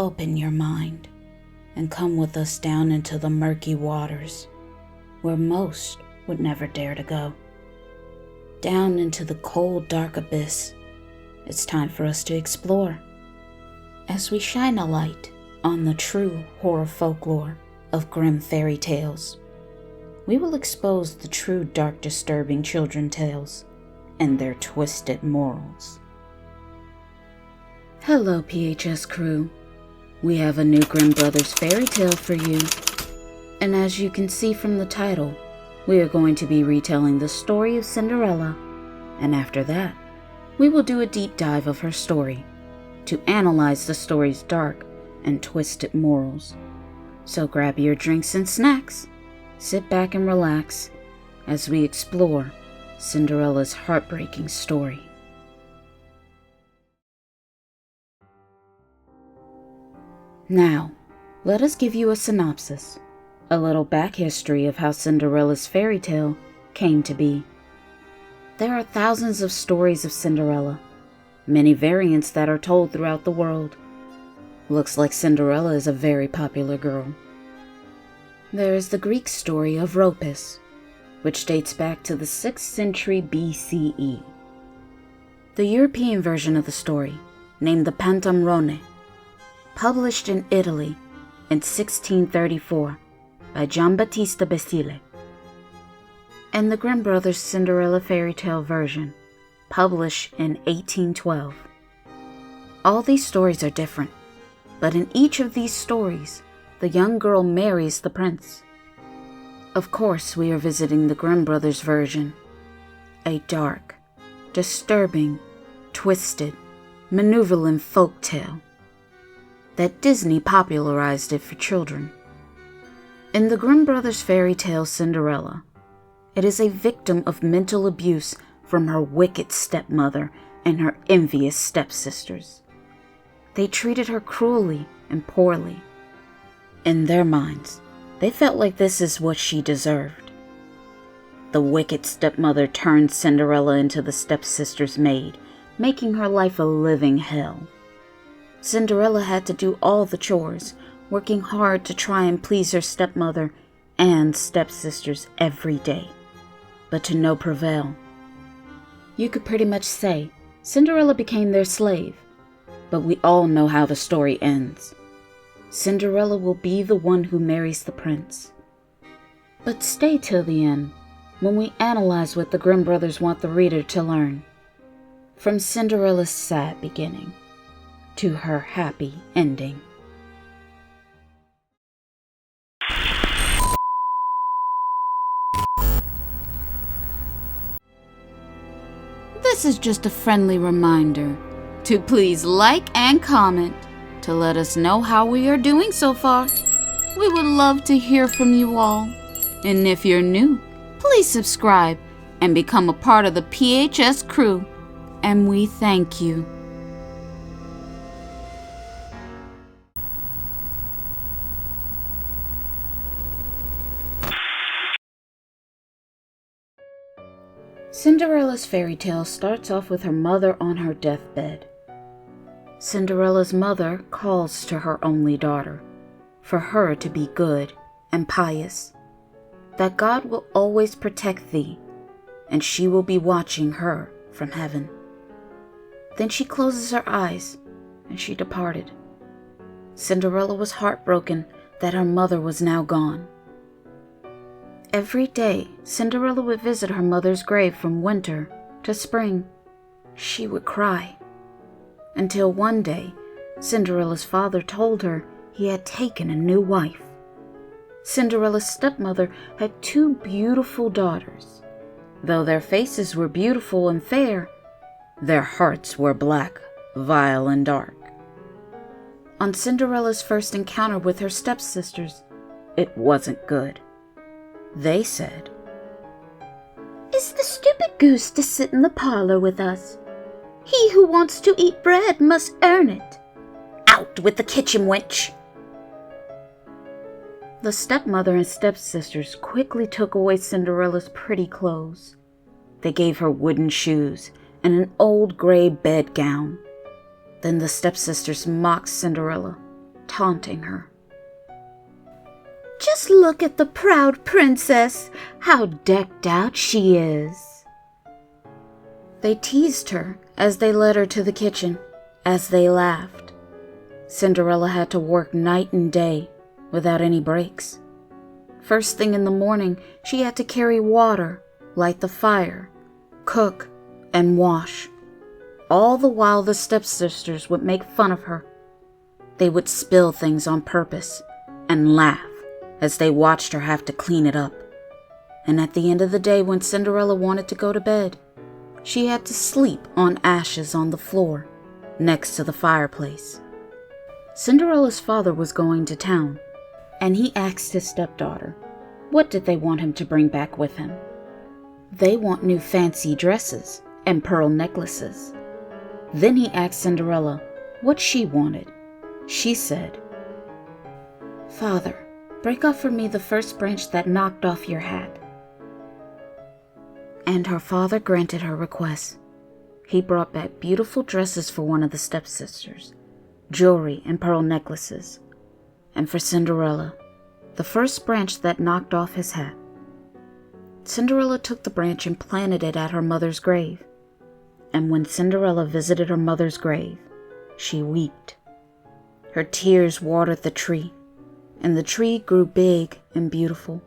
Open your mind and come with us down into the murky waters where most would never dare to go. Down into the cold, dark abyss. It's time for us to explore as we shine a light on the true horror folklore of Grimm fairy tales. We will expose the true dark, disturbing children tales and their twisted morals. Hello, PHS crew. We have a new Grimm Brothers fairy tale for you. And as you can see from the title, we are going to be retelling the story of Cinderella. And after that, we will do a deep dive of her story to analyze the story's dark and twisted morals. So grab your drinks and snacks, sit back and relax as we explore Cinderella's heartbreaking story. Now, let us give you a synopsis, a little back history of how Cinderella's fairy tale came to be. There are thousands of stories of Cinderella, many variants that are told throughout the world. Looks like Cinderella is a very popular girl. There is the Greek story of Ropus, which dates back to the 6th century BCE. The European version of the story, named the Pantamrone, published in Italy in 1634 by Giambattista Basile. And the Grimm Brothers Cinderella fairy tale version, published in 1812. All these stories are different, but in each of these stories, the young girl marries the prince. Of course, we are visiting the Grimm Brothers version, a dark, disturbing, twisted, malevolent folk tale that Disney popularized it for children. In the Grimm Brothers fairy tale Cinderella, it is a victim of mental abuse from her wicked stepmother and her envious stepsisters. They treated her cruelly and poorly. In their minds, they felt like this is what she deserved. The wicked stepmother turned Cinderella into the stepsister's maid, making her life a living hell. Cinderella had to do all the chores, working hard to try and please her stepmother and stepsisters every day, but to no prevail. You could pretty much say Cinderella became their slave, but we all know how the story ends. Cinderella will be the one who marries the prince. But stay till the end, when we analyze what the Grimm brothers want the reader to learn. From Cinderella's sad beginning to her happy ending. This is just a friendly reminder to please like and comment to let us know how we are doing so far. We would love to hear from you all. And if you're new, please subscribe and become a part of the PHS crew. And we thank you. Cinderella's fairy tale starts off with her mother on her deathbed. Cinderella's mother calls to her only daughter for her to be good and pious, that God will always protect thee, and she will be watching her from heaven. Then she closes her eyes, and she departed. Cinderella was heartbroken that her mother was now gone. Every day, Cinderella would visit her mother's grave from winter to spring. She would cry. Until one day, Cinderella's father told her he had taken a new wife. Cinderella's stepmother had 2 beautiful daughters. Though their faces were beautiful and fair, their hearts were black, vile, and dark. On Cinderella's first encounter with her stepsisters, it wasn't good. They said, "Is the stupid goose to sit in the parlor with us? He who wants to eat bread must earn it. Out with the kitchen wench!" The stepmother and stepsisters quickly took away Cinderella's pretty clothes. They gave her wooden shoes and an old gray bedgown. Then the stepsisters mocked Cinderella. taunting her. "Just look at the proud princess, how decked out she is." They teased her as they led her to the kitchen, as they laughed. Cinderella had to work night and day without any breaks. First thing in the morning, she had to carry water, light the fire, cook, and wash. All the while the stepsisters would make fun of her. They would spill things on purpose and laugh as they watched her have to clean it up. And at the end of the day, when Cinderella wanted to go to bed, she had to sleep on ashes on the floor next to the fireplace. Cinderella's father was going to town, and he asked his stepdaughter, what did they want him to bring back with him? "They want new fancy dresses and pearl necklaces." Then he asked Cinderella what she wanted. She said, "Father, break off for me the first branch that knocked off your hat." And her father granted her request. He brought back beautiful dresses for one of the stepsisters, jewelry and pearl necklaces, and for Cinderella, the first branch that knocked off his hat. Cinderella took the branch and planted it at her mother's grave. And when Cinderella visited her mother's grave, she wept. Her tears watered the tree, and the tree grew big and beautiful.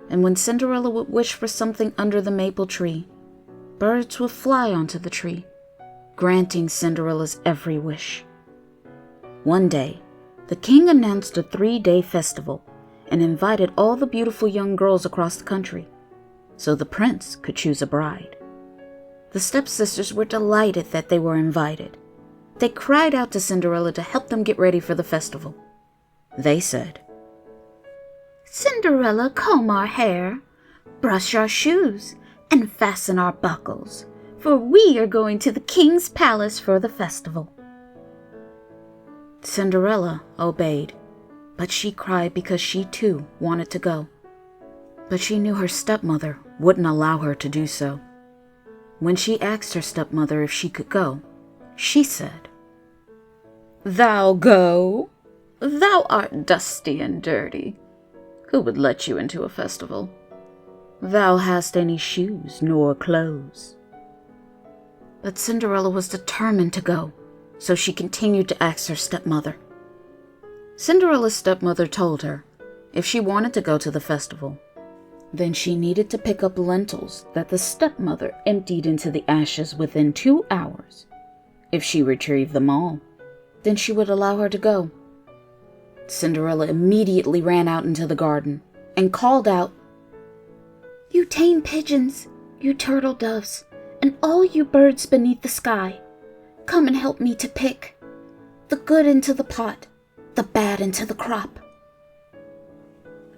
And when Cinderella would wish for something under the maple tree, birds would fly onto the tree, granting Cinderella's every wish. One day, the king announced a 3-day festival and invited all the beautiful young girls across the country, so the prince could choose a bride. The stepsisters were delighted that they were invited. They cried out to Cinderella to help them get ready for the festival. They said, "Cinderella, comb our hair, brush our shoes, and fasten our buckles, for we are going to the king's palace for the festival." Cinderella obeyed, but she cried because she too wanted to go. But she knew her stepmother wouldn't allow her to do so. When she asked her stepmother if she could go, she said, "Thou go? Thou art dusty and dirty. Who would let you into a festival? Thou hast any shoes nor clothes." But Cinderella was determined to go, so she continued to ask her stepmother. Cinderella's stepmother told her if she wanted to go to the festival, then she needed to pick up lentils that the stepmother emptied into the ashes within 2 hours. If she retrieved them all, then she would allow her to go. Cinderella immediately ran out into the garden and called out, "You tame pigeons, you turtle doves, and all you birds beneath the sky, come and help me to pick the good into the pot, the bad into the crop."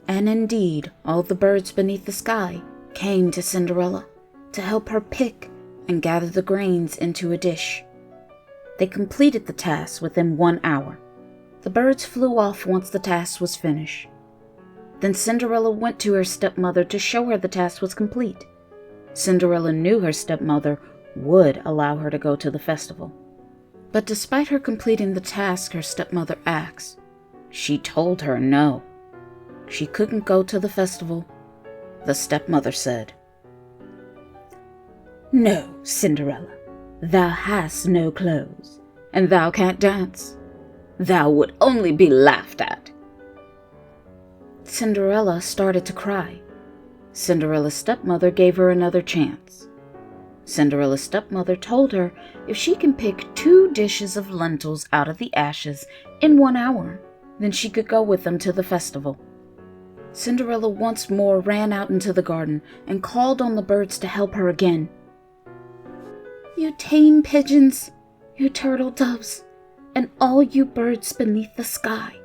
And indeed, all the birds beneath the sky came to Cinderella to help her pick and gather the grains into a dish. They completed the task within 1 hour. The birds flew off once the task was finished. Then Cinderella went to her stepmother to show her the task was complete. Cinderella knew her stepmother would allow her to go to the festival. But despite her completing the task her stepmother asked, she told her no. She couldn't go to the festival. The stepmother said, "No, Cinderella, thou hast no clothes, and thou can't dance. Thou would only be laughed at." Cinderella started to cry. Cinderella's stepmother gave her another chance. Cinderella's stepmother told her if she can pick 2 dishes of lentils out of the ashes in 1 hour, then she could go with them to the festival. Cinderella once more ran out into the garden and called on the birds to help her again. "You tame pigeons, you turtle doves, and all you birds beneath the sky,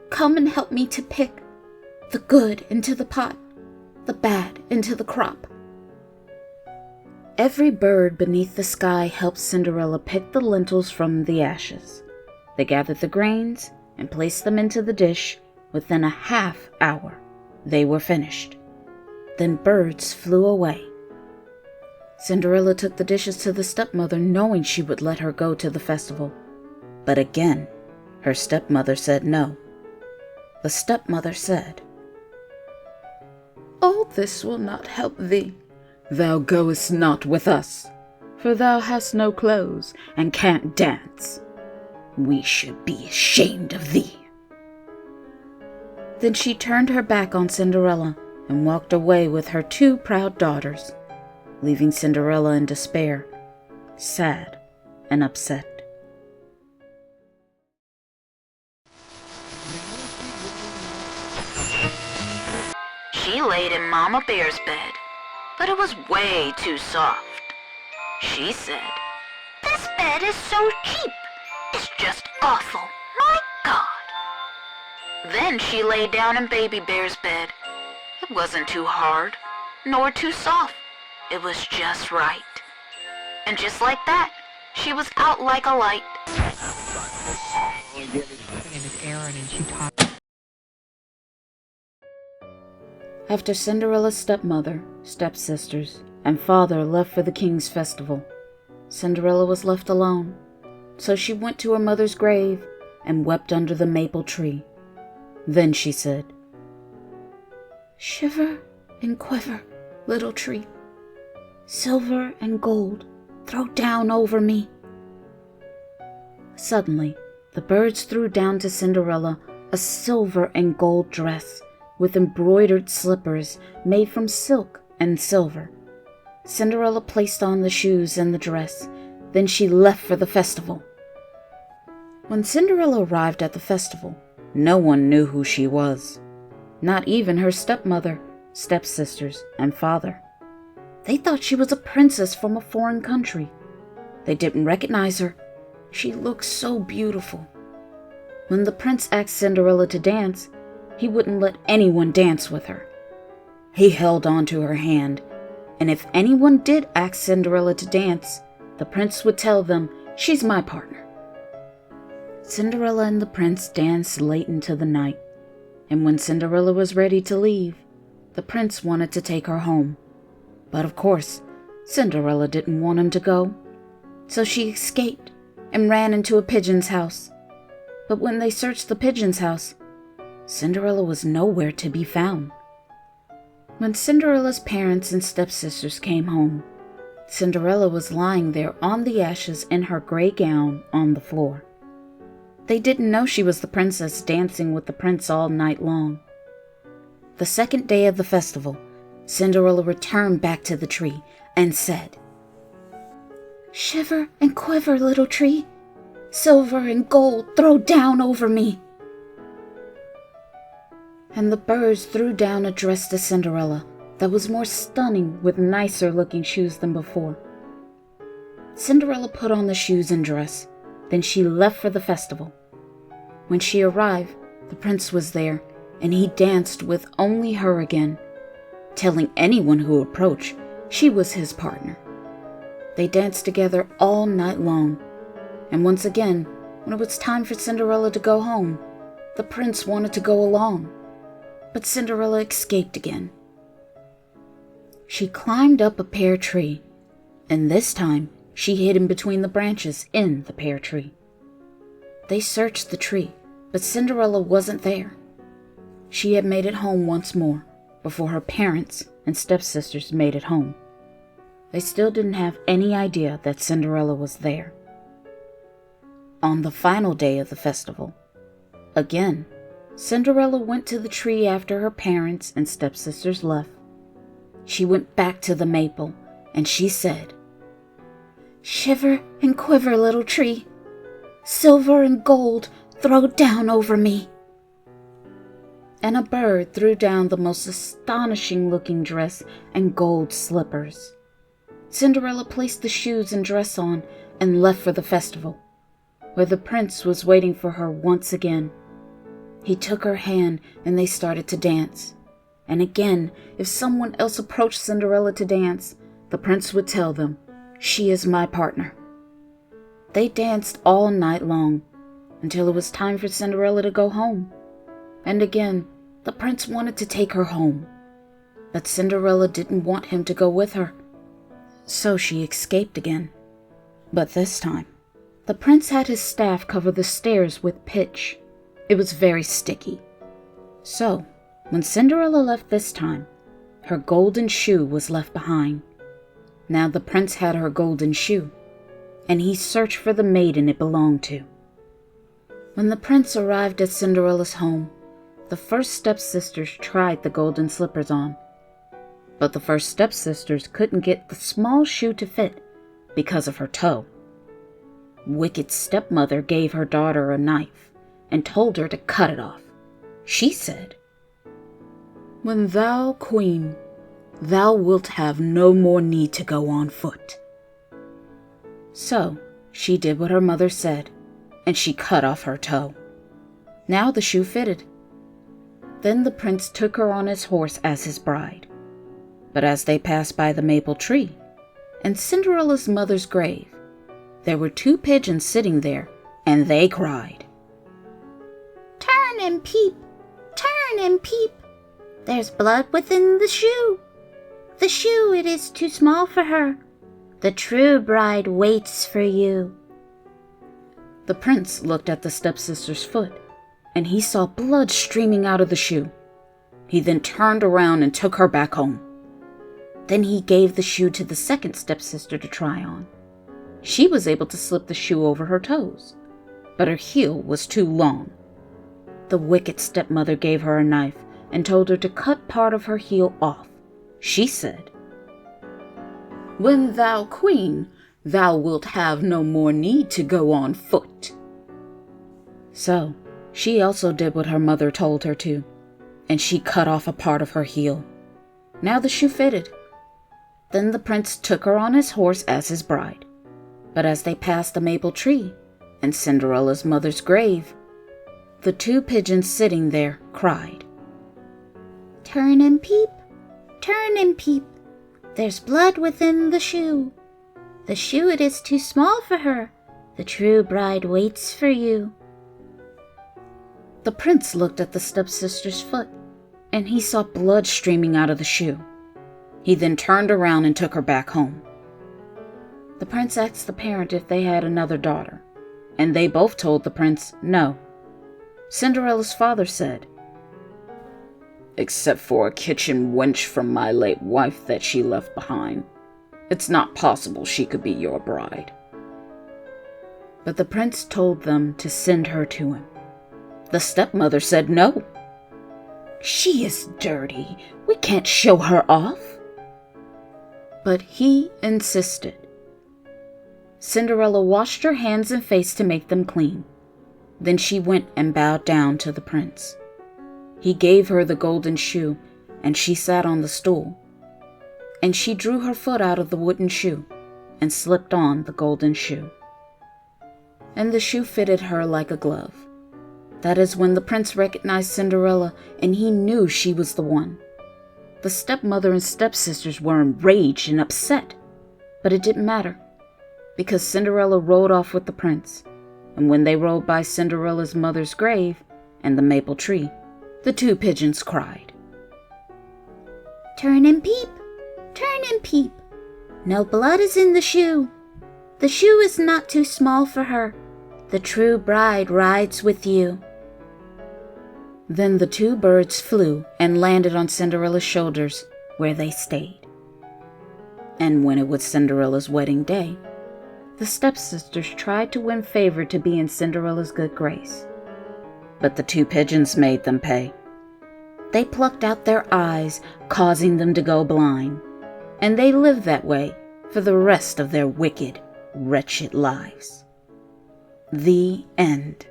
come and help me to pick the good into the pot, the bad into the crop." Every bird beneath the sky helped Cinderella pick the lentils from the ashes. They gathered the grains and placed them into the dish. Within a half hour, they were finished. Then birds flew away. Cinderella took the dishes to the stepmother, knowing she would let her go to the festival. But again, Her stepmother said no. The stepmother said, "All this will not help thee. Thou goest not with us, for thou hast no clothes and can't dance. We should be ashamed of thee." Then she turned her back on Cinderella and walked away with her 2 proud daughters, leaving Cinderella in despair, sad and upset. She laid in Mama Bear's bed, but it was way too soft. She said, "This bed is so cheap. It's just awful. My God." Then she lay down in Baby Bear's bed. It wasn't too hard, nor too soft. It was just right. And just like that, she was out like a light. After Cinderella's stepmother, stepsisters, and father left for the king's festival, Cinderella was left alone, so she went to her mother's grave and wept under the maple tree. Then she said, "Shiver and quiver, little tree. Silver and gold throw down over me." Suddenly, the birds threw down to Cinderella a silver and gold dress with embroidered slippers made from silk and silver. Cinderella placed on the shoes and the dress. Then she left for the festival. When Cinderella arrived at the festival, no one knew who she was, not even her stepmother, stepsisters, and father. They thought she was a princess from a foreign country. They didn't recognize her. She looked so beautiful. When the prince asked Cinderella to dance, he wouldn't let anyone dance with her. He held on to her hand, and if anyone did ask Cinderella to dance, the prince would tell them, "She's my partner." Cinderella and the prince danced late into the night, and when Cinderella was ready to leave, the prince wanted to take her home. But of course, Cinderella didn't want him to go, so she escaped and ran into a pigeon's house. But when they searched the pigeon's house, Cinderella was nowhere to be found. When Cinderella's parents and stepsisters came home, Cinderella was lying there on the ashes in her gray gown on the floor. They didn't know she was the princess dancing with the prince all night long. The second day of the festival, Cinderella returned back to the tree and said, "Shiver and quiver, little tree. Silver and gold throw down over me." And the birds threw down a dress to Cinderella that was more stunning with nicer looking shoes than before. Cinderella put on the shoes and dress, then she left for the festival. When she arrived, the prince was there, and he danced with only her again, telling anyone who approached she was his partner. They danced together all night long, and once again, when it was time for Cinderella to go home, the prince wanted to go along. But Cinderella escaped again. She climbed up a pear tree, and this time she hid in between the branches in the pear tree. They searched the tree, but Cinderella wasn't there. She had made it home once more, before her parents and stepsisters made it home. They still didn't have any idea that Cinderella was there. On the final day of the festival, again, Cinderella went to the tree after her parents and stepsisters left. She went back to the maple, and she said, "Shiver and quiver, little tree. Silver and gold throw down over me." And a bird threw down the most astonishing-looking dress and gold slippers. Cinderella placed the shoes and dress on and left for the festival, where the prince was waiting for her once again. He took her hand and they started to dance. And again, if someone else approached Cinderella to dance, the prince would tell them, "She is my partner." They danced all night long, until it was time for Cinderella to go home. And again, the prince wanted to take her home. But Cinderella didn't want him to go with her, so she escaped again. But this time, The prince had his staff cover the stairs with pitch. It was very sticky. So, when Cinderella left this time, her golden shoe was left behind. Now the prince had her golden shoe, and he searched for the maiden it belonged to. When the prince arrived at Cinderella's home, the first stepsisters tried the golden slippers on. But the first stepsisters couldn't get the small shoe to fit because of her toe. Wicked stepmother gave her daughter a knife and told her to cut it off. She said, "When thou queen, thou wilt have no more need to go on foot." So she did what her mother said, and she cut off her toe. Now the shoe fitted. Then the prince took her on his horse as his bride. But as they passed by the maple tree and Cinderella's mother's grave, there were 2 pigeons sitting there, and they cried, "Turn and peep, turn and peep. There's blood within the shoe. The shoe, it is too small for her. The true bride waits for you." The prince looked at the stepsister's foot, and he saw blood streaming out of the shoe. He then turned around and took her back home. Then he gave the shoe to the second stepsister to try on. She was able to slip the shoe over her toes, but her heel was too long. The wicked stepmother gave her a knife and told her to cut part of her heel off. She said, "When thou queen, thou wilt have no more need to go on foot." So she also did what her mother told her to, and she cut off a part of her heel. Now the shoe fitted. Then the prince took her on his horse as his bride. But as they passed the maple tree and Cinderella's mother's grave, the 2 pigeons sitting there cried, "Turn and peep, turn and peep. There's blood within the shoe. The shoe, it is too small for her. The true bride waits for you." The prince looked at the stepsister's foot, and he saw blood streaming out of the shoe. He then turned around and took her back home. The prince asked the parent if they had another daughter, and they both told the prince no. Cinderella's father said, "Except for a kitchen wench from my late wife that she left behind, it's not possible she could be your bride." But the prince told them to send her to him. The stepmother said no. "She is dirty. We can't show her off." But he insisted. Cinderella washed her hands and face to make them clean. Then she went and bowed down to the prince. He gave her the golden shoe, and she sat on the stool. And she drew her foot out of the wooden shoe and slipped on the golden shoe. And the shoe fitted her like a glove. That is when the prince recognized Cinderella, and he knew she was the one. The stepmother and stepsisters were enraged and upset, but it didn't matter, because Cinderella rode off with the prince, and when they rode by Cinderella's mother's grave and the maple tree, the 2 pigeons cried, "Turn and peep, turn and peep. No blood is in the shoe. The shoe is not too small for her. The true bride rides with you." Then the 2 birds flew and landed on Cinderella's shoulders, where they stayed. And when it was Cinderella's wedding day, the stepsisters tried to win favor to be in Cinderella's good grace. But the 2 pigeons made them pay. They plucked out their eyes, causing them to go blind, and they lived that way for the rest of their wicked, wretched lives. The end.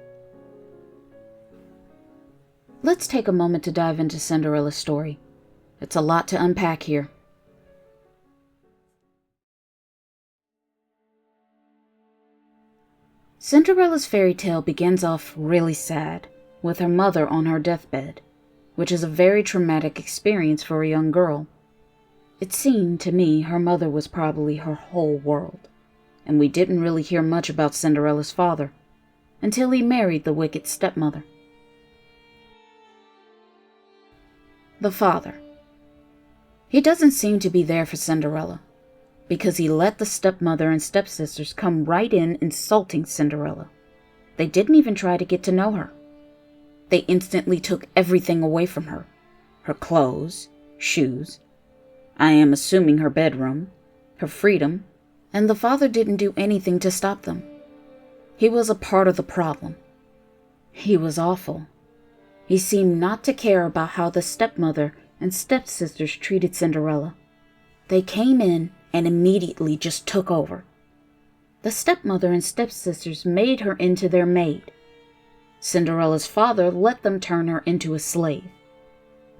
Let's take a moment to dive into Cinderella's story. It's a lot to unpack here. Cinderella's fairy tale begins off really sad, with her mother on her deathbed, which is a very traumatic experience for a young girl. It seemed to me her mother was probably her whole world, and we didn't really hear much about Cinderella's father until he married the wicked stepmother. The father. He doesn't seem to be there for Cinderella, because he let the stepmother and stepsisters come right in insulting Cinderella. They didn't even try to get to know her. They instantly took everything away from her. Her clothes, shoes, I am assuming her bedroom, her freedom, and the father didn't do anything to stop them. He was a part of the problem. He was awful. He seemed not to care about how the stepmother and stepsisters treated Cinderella. They came in and immediately just took over. The stepmother and stepsisters made her into their maid. Cinderella's father let them turn her into a slave.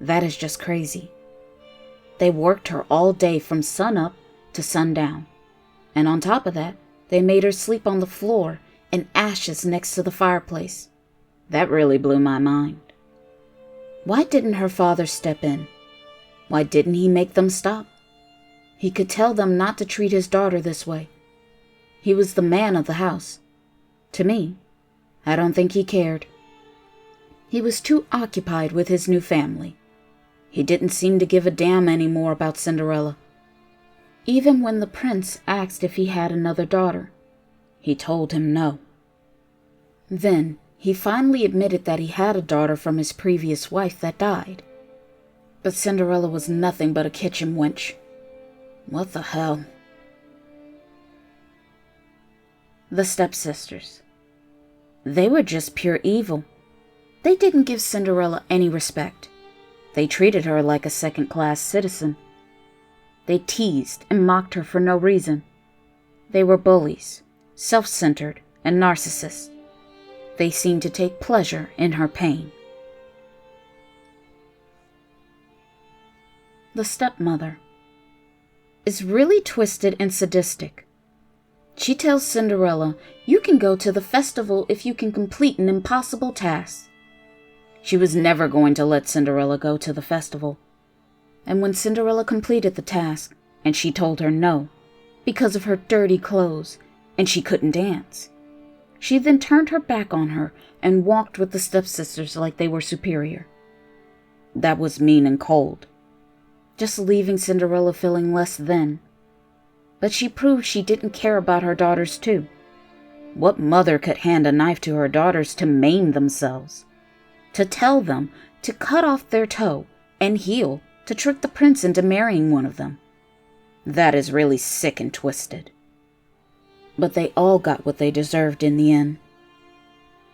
That is just crazy. They worked her all day from sunup to sundown. And on top of that, they made her sleep on the floor in ashes next to the fireplace. That really blew my mind. Why didn't her father step in? Why didn't he make them stop? He could tell them not to treat his daughter this way. He was the man of the house. To me, I don't think he cared. He was too occupied with his new family. He didn't seem to give a damn anymore about Cinderella. Even when the prince asked if he had another daughter, he told him no. Then he finally admitted that he had a daughter from his previous wife that died. But Cinderella was nothing but a kitchen wench. What the hell? The stepsisters. They were just pure evil. They didn't give Cinderella any respect. They treated her like a second-class citizen. They teased and mocked her for no reason. They were bullies, self-centered, and narcissists. They seemed to take pleasure in her pain. The stepmother is really twisted and sadistic. She tells Cinderella, "You can go to the festival if you can complete an impossible task." She was never going to let Cinderella go to the festival. And when Cinderella completed the task, and she told her no, because of her dirty clothes, and she couldn't dance, she then turned her back on her and walked with the stepsisters like they were superior. That was mean and cold, just leaving Cinderella feeling less than. But she proved she didn't care about her daughters too. What mother could hand a knife to her daughters to maim themselves? To tell them to cut off their toe and heel to trick the prince into marrying one of them? That is really sick and twisted. But they all got what they deserved in the end.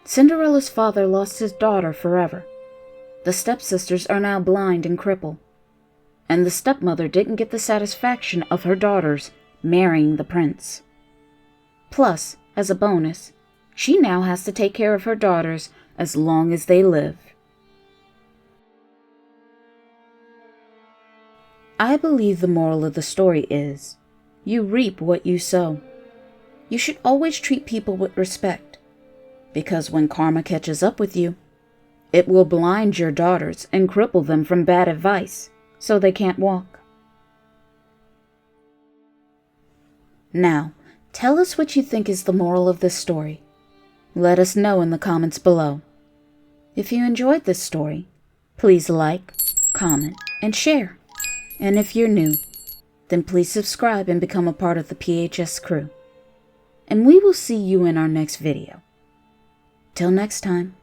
Cinderella's father lost his daughter forever. The stepsisters are now blind and crippled. And the stepmother didn't get the satisfaction of her daughters marrying the prince. Plus, as a bonus, she now has to take care of her daughters as long as they live. I believe the moral of the story is, you reap what you sow. You should always treat people with respect, because when karma catches up with you, it will blind your daughters and cripple them from bad advice, so they can't walk. Now, tell us what you think is the moral of this story. Let us know in the comments below. If you enjoyed this story, please like, comment, and share. And if you're new, then please subscribe and become a part of the PHS crew. And we will see you in our next video. Till next time.